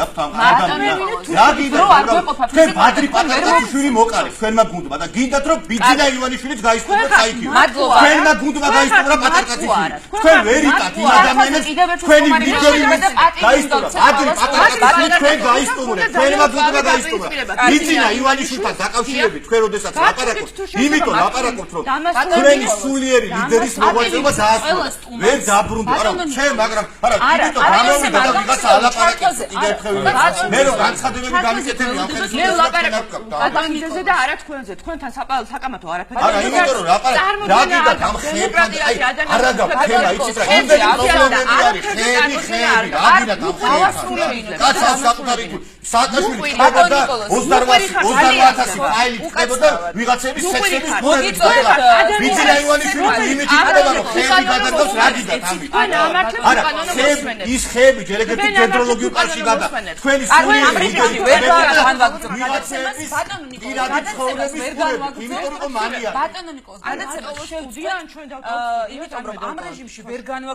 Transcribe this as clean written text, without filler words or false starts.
აქვთ ამ ადამიანს რა გინდა თქვენ ბადრი პატარაშვილი მოკარეთ თქვენმა გუნდმა და გინდათ რომ ბიძინა ივანიშვილიც გაისწოროთ საიქიო თქვენმა გუნდმა გაისწორა პატარკაციშვილი თქვენ ვერ იტათ იმ ადამიანებს თქვენი ლიდერი გაისწორა ბადრი პატარკაციშვილი თქვენ გაისწორეთ თქვენმა გუნდმა გაისწორა ბიძინა ივანიშვილთან დაკავშირებით თქვენ როდესაც ლაპარაკობთ იმიტომ ლაპარაკობთ რომ თქვენი სულიერი ლიდერის მოღვაწეობა დაასრულა ვერ დაბრუნდა არა ჩემ მაგრამ არა იმიტომ გამოვიდა და ვიღაცა ალაპარაკებს კიდევ ხევი მე რომ განცხადებები გამიკეთებია მე ლაპარაკობ ბატონიძეზე და არა თქვენზე თქვენთან საკამათო არაფერი არა იმიტომ რომ რა გინდათ ამ ხეებთან აი არა გაფერა იცით რა იმდენი პრობლემები არის ხეები რა გინდათ ამ ხეებთან კაცავს საკუთარი საათაშვილი ხდებოდა 28,000 ფაილი ხდებოდა ვიღაცების სექსების ფონდით ბიძინა ივანიშვილი იმით იქნება რომ ხეები გადაგავს რა გინდათ ამით არა ის ხეები ჯერეგეთი დენდროლოგიურ პარკში გადა თქვენი სულიერი ლიდერი ვერ განვაგრძელოთ ვიღაცების პირადი ცხოვრების ფულები იმიტომ რომ მანია ბატონო ნიკოლოზ გადაცემა შევძიან ჩვენ დავტოვოთ იმიტომ რომ ამ რეჟიმში ვერ განვაგრძელოთ